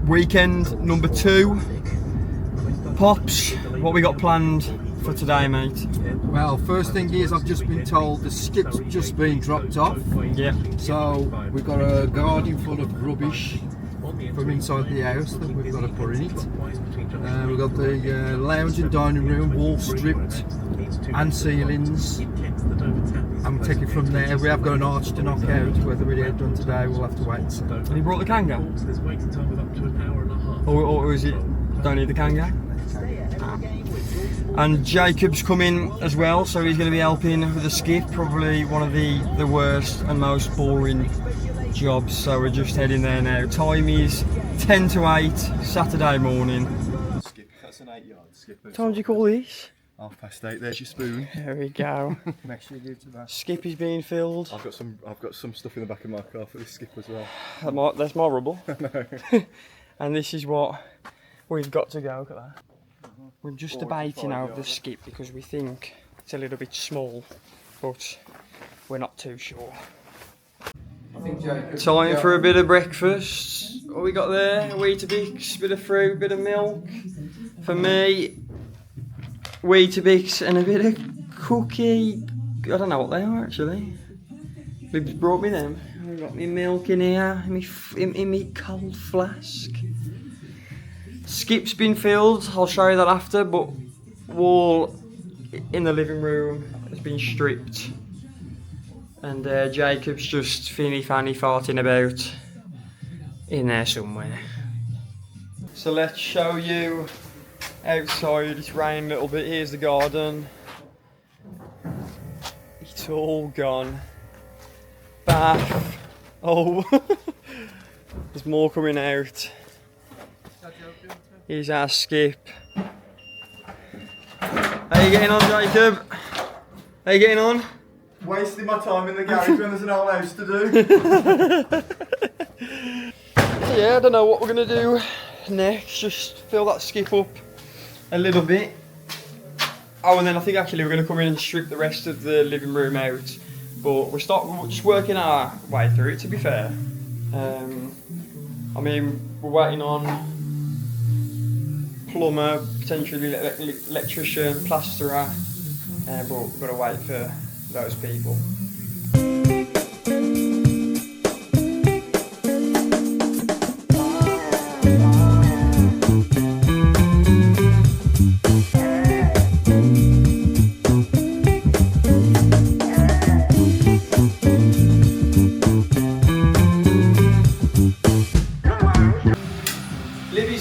Weekend number 2. Pops, what we got planned for today, mate? Well, first thing is I've just been told the skip's just been dropped off. Yeah. So we've got a garden full of rubbish from inside the house that we've got to put in it. We've got the lounge and dining room wall stripped and ceilings. I'm taking from there. We have got an arch to knock out. Whether we get it done today, we'll have to wait and see. Have you brought the Kanga? Or is it don't need the Kanga? And Jacob's coming as well, so he's going to be helping with the skip. Probably one of the worst and most boring jobs. So we're just heading there now. Time is 10 to 8 Saturday morning. Skip, that's an 8-yard skip. What time do you call this? 8:30. There's your spoon. There we go. Make sure you do to that. Skip is being filled. I've got some stuff in the back of my car for this skip as well. That's my rubble. And this is what we've got to go. Look at that. We're just debating over the skip because we think it's a little bit small, but we're not too sure. Time for a bit of breakfast. What we got there? A Weetabix, bit of fruit, bit of milk. For me, Weetabix and a bit of cookie. I don't know what they are actually. Libby's brought me them. We've got my milk in here, in my cold flask. Skip's been filled, I'll show you that after, but wall in the living room has been stripped. And Jacob's just fanny farting about in there somewhere. So let's show you outside. It's raining a little bit. Here's the garden. It's all gone. Bath. Oh, there's more coming out. Here's our skip. How you getting on, Jacob? How you getting on? Wasting my time in the garage when there's an old house to do. So yeah, I don't know what we're gonna do next. Just fill that skip up a little bit. Oh, and then I think actually we're gonna come in and strip the rest of the living room out. But we're just working our way through it, to be fair. I mean, we're waiting on plumber, potentially electrician, plasterer, but we've got to wait for those people.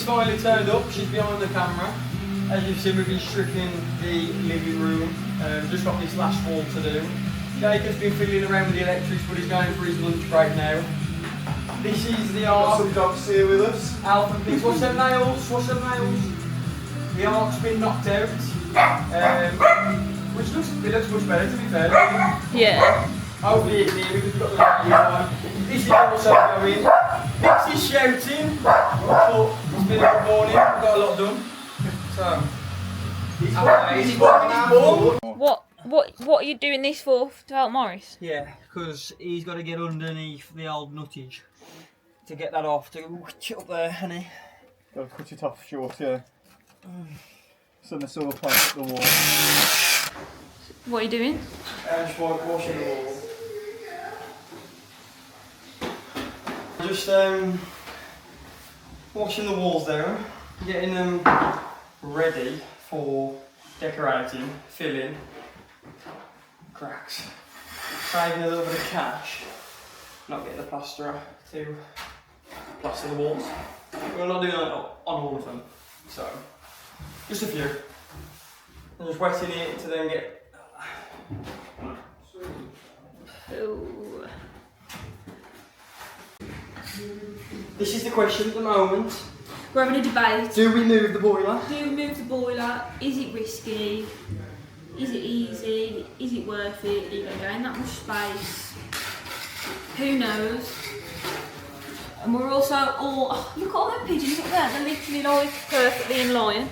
Finally turned up, she's behind the camera. As you've seen, we've been stripping the living room. Just got this last wall to do. Jacob's been fiddling around with the electrics, but he's going for his lunch break now. This is the arc. Some dogs here with us. Alpha Pigs. What's them nails? What's them nails? The arc's been knocked out. Which looks much better, to be fair. Yeah. Hopefully it's near because we've got the light on. This is also going. Pixie's shouting, but it's been a good morning, we've got a lot done. So, What are you doing this for? To help Morris? yeah, because he's got to get underneath the old nuttage to get that off, to witch it up there, honey. Got to cut it off short, yeah. So the soil plant up the wall. What are you doing? Just washing the wall. Just washing the walls down, getting them ready for decorating, filling, cracks, saving a little bit of cash, not getting the plasterer to plaster the walls. We're not doing that on all of them, so just a few. I'm just wetting it to then get. Ooh. This is the question at the moment. We're having a debate. Do we move the boiler? Do we move the boiler? Is it risky? Is it easy? Is it worth it? Are you going to gain that much space? Who knows? And we're also all... Oh, look at all them pigeons up there. They're literally like perfectly in line.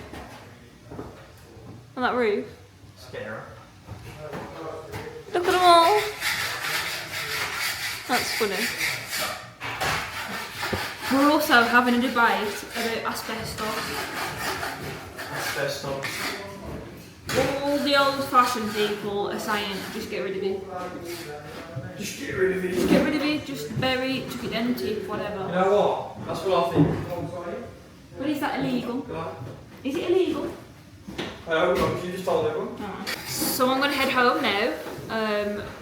On that roof. Scary. Look at them all. That's funny. We're also having a debate about asbestos. Asbestos. All the old-fashioned people are saying, just get rid of it. Just get rid of it. Just get rid of it, just bury it, chuck it down the tip, whatever. You know what? That's what I think. But is that illegal? Is it illegal? No, you just told everyone. So I'm going to head home now.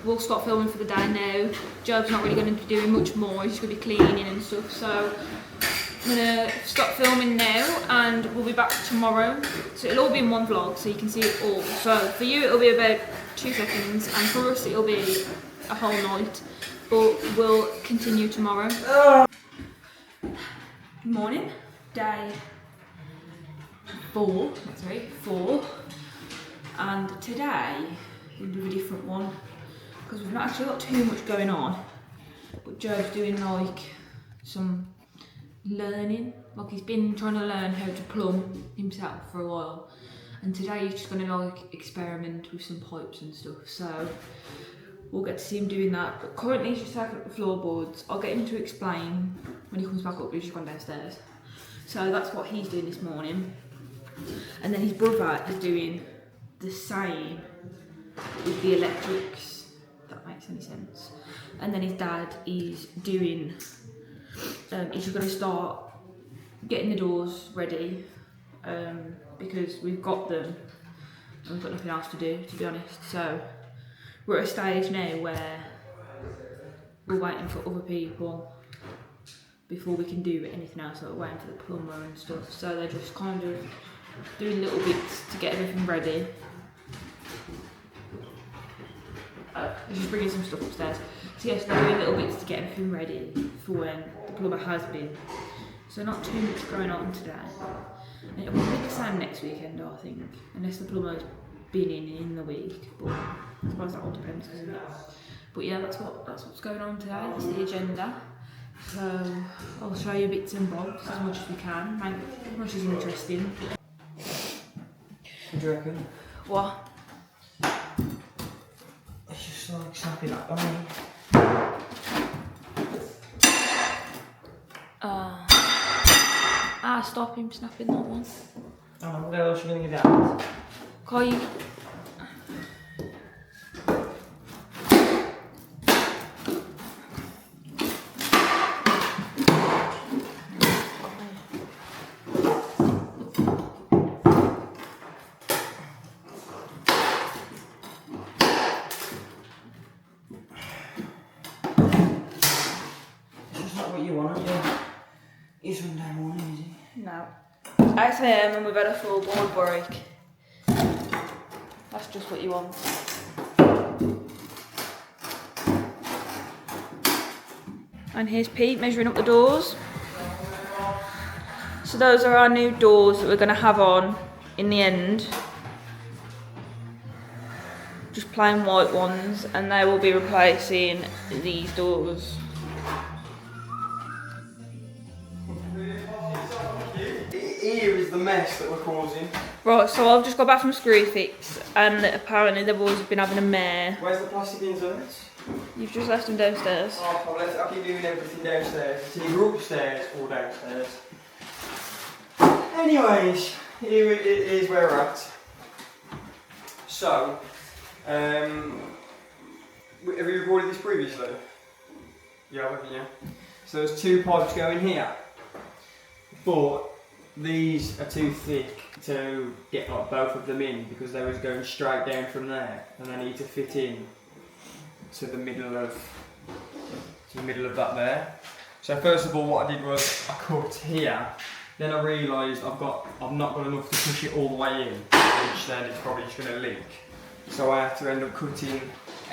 We'll stop filming for the day now. Job's not really going to be doing much more, he's just going to be cleaning and stuff. So I'm going to stop filming now and we'll be back tomorrow. So it'll all be in one vlog so you can see it all. So for you it'll be about 2 seconds and for us it'll be a whole night. But we'll continue tomorrow. Good morning. Day 4, that's right, 4. And today we'll do a different one because we've not actually got too much going on, but Joe's doing like some learning, like he's been trying to learn how to plumb himself for a while, and today he's just going to like experiment with some pipes and stuff, so we'll get to see him doing that. But currently he's just taking up the floorboards. I'll get him to explain when he comes back up. He's just gone downstairs, so that's what he's doing this morning. And then his brother is doing the same with the electrics, if that makes any sense. And then his dad is doing, he's just going to start getting the doors ready because we've got them and we've got nothing else to do, to be honest. So we're at a stage now where we're waiting for other people before we can do anything else. So we're waiting for the plumber and stuff. So they're just kind of doing little bits to get everything ready. He's just bringing some stuff upstairs. So yes, they're doing little bits to get everything ready for when the plumber has been. So not too much going on today. And it'll be the same next weekend, I think, unless the plumber's been in the week. But I suppose that all depends, doesn't it? But yeah, that's what's going on today. That's the agenda. So I'll show you bits and bobs as much as we can, make as much as interesting. What do you reckon? What? It's just like snapping up on Stop him snapping that one. Oh, what else are you going to get out? Koi. Sunday morning, is it? No. 8 AM and we've had a full board break. That's just what you want. And here's Pete measuring up the doors. So those are our new doors that we're going to have on in the end. Just plain white ones, and they will be replacing these doors. Here is the mess that we're causing. Right, so I've just got back from Screwfix, and apparently they've always been having a mare. Where's the plastic inserts? You've just left them downstairs. Oh, I'll keep doing everything downstairs. It's either upstairs or downstairs. Anyways, here it is where we're at. So, have you recorded this previously? Yeah, haven't you? So there's 2 pipes going here, but these are too thick to get like both of them in because they was going straight down from there, and they need to fit in to the middle of that there. So first of all, what I did was I cut here. Then I realised I've not got enough to push it all the way in, which then it's probably just going to leak. So I have to end up cutting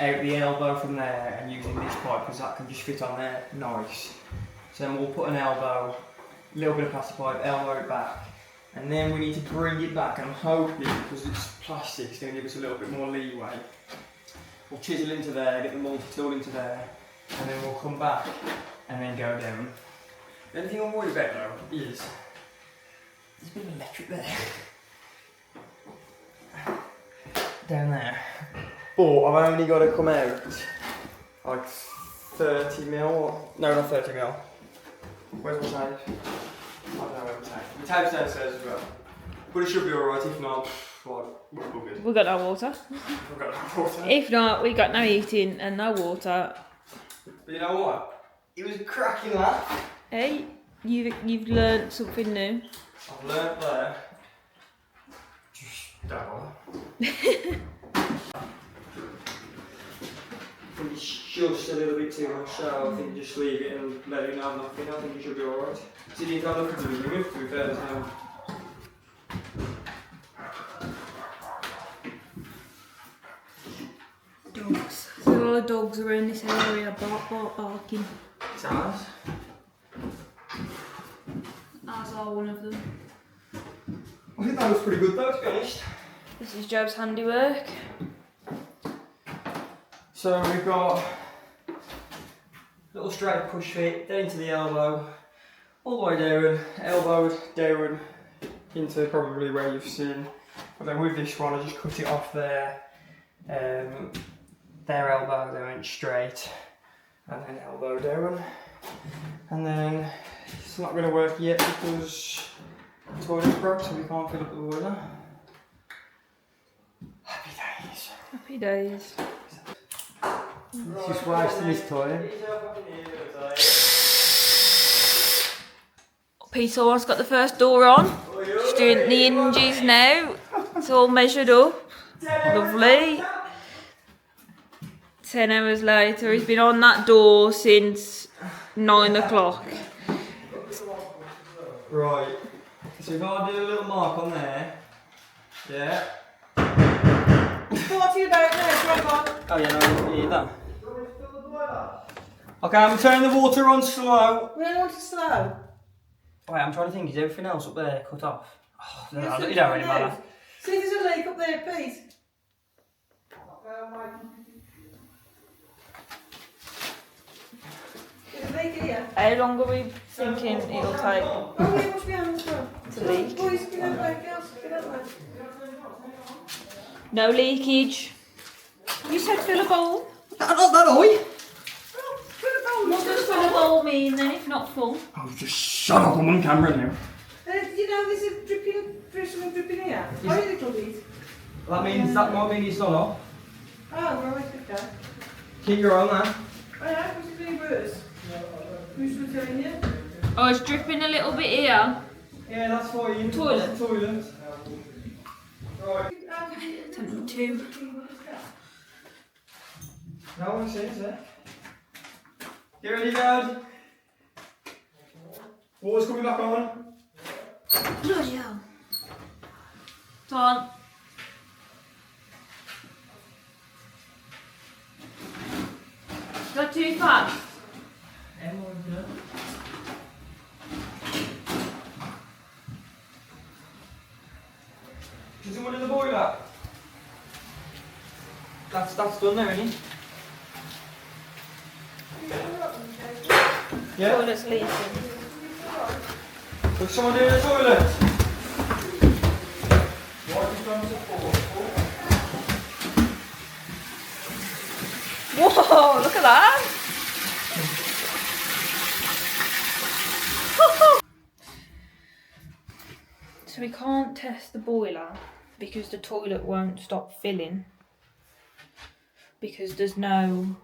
out the elbow from there and using this pipe because that can just fit on there nice. So then we'll put an elbow, a little bit of plastic pipe, elbow it back, and then we need to bring it back, and I'm hoping, because it's plastic, it's going to give us a little bit more leeway. We'll chisel into there, get the multi-tool into there, and then we'll come back and then go down. The only thing I'm worried about though is there's a bit of electric there. Down there. But I've only got to come out like 30 mil, no, not 30 mil, Where's my tape? I don't know where my tape. My tape's downstairs as well. But it should be alright, if not, well, we're good. We've got no water. We've got no water. If not, we got no eating and no water. But you know what? It was a cracking laugh. Hey, you've learnt something new. I've learnt there. Just don't bother. I think it's just a little bit too much, so I think just leave it and let it have nothing. I think it should be alright. So you need to have nothing to do with, to be fair, there's no. Dogs. So all the dogs around this area barking. It's ours. Ours are one of them. I think that was pretty good though, to be honest. This is Joe's handiwork. So we've got a little straight push fit, then into the elbow, all the way down, elbowed down into probably where you've seen. But then with this one I just cut it off there, their elbow, they went straight, and then elbow down. And then it's not going to work yet because the toilet's broke, so we can't fill up the boiler. Happy days. Happy days. She's wasting his toilet. Peter has got the first door on. She's doing the hinges now. It's all measured up. Lovely. 10 hours later, he's been on that door since 9 o'clock. Right, so if I do a little mark on there, yeah. What are you about now? Drive on. Oh yeah, no, you need that. Okay, I'm turning the water on slow. We don't want it slow. Wait, I'm trying to think, is everything else up there cut off? Oh, it Yes, don't really matter. See if there's a leak up there, Pete. There's a leak here. How long are we thinking it'll take Oh yeah, wash my hands now. to leak? Boys, get out there, girls, get out there. No leakage. You said fill a bowl. Not that high. What does fill a bowl mean then, if not full? Oh, just shut up, I'm on camera now. You know, there's a something dripping here. Oh, you little bit. That means, that might mean it's not up. Oh, right, okay. Keep your eye on that. I know, what's it doing worse? Who's been telling you? Oh, it's dripping a little bit here. Yeah, that's for you. Toilet. Toilet. Right. Two. No one sees it. Get ready, guys. Water's coming back on. Bloody hell. It's on. Is that too fast? Is someone in the boiler? That's done now, isn't it? Yeah? Toilet's leaking. Is someone doing the toilet? Whoa, look at that. So we can't test the boiler because the toilet won't stop filling because there's no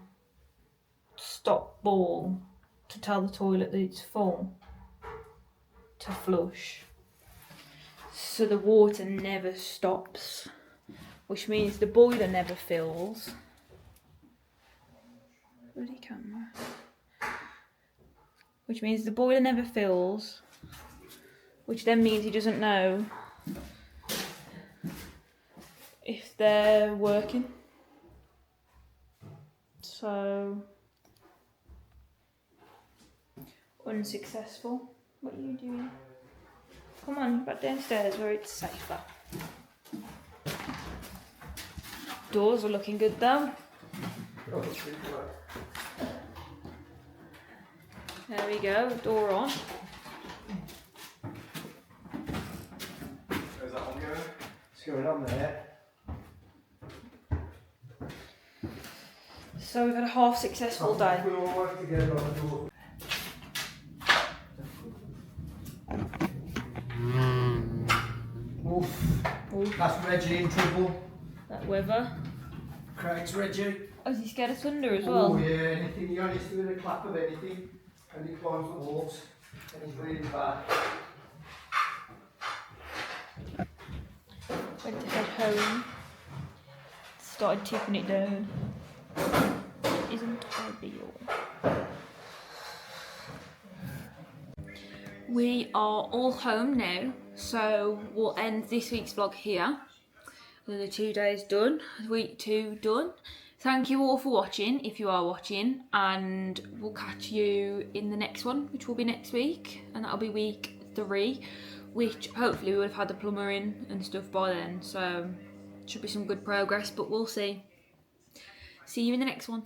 stop ball to tell the toilet that it's full to flush. So the water never stops, which means the boiler never fills. Bloody camera. Which means the boiler never fills, which then means he doesn't know if they're working. So, unsuccessful. What are you doing? Come on, back downstairs where it's safer. Doors are looking good though. There we go, door on. Where's that one going? What's going on there? So we've had a half successful day. We all work together on the door. Oof. Oof. That's Reggie in trouble. That weather. Craig's Reggie. Oh, is he scared of thunder as Oh well? yeah, anything, he only doing a clap of anything, and he climbs the walls, and he's really bad. Went to head home. Started tipping it down. It isn't ideal. We are all home now, so we'll end this week's vlog here. Another 2 days done, week 2 done. Thank you all for watching, if you are watching, and we'll catch you in the next one, which will be next week, and that'll be week 3, which hopefully we would have had the plumber in and stuff by then, so should be some good progress, but we'll see. See you in the next one.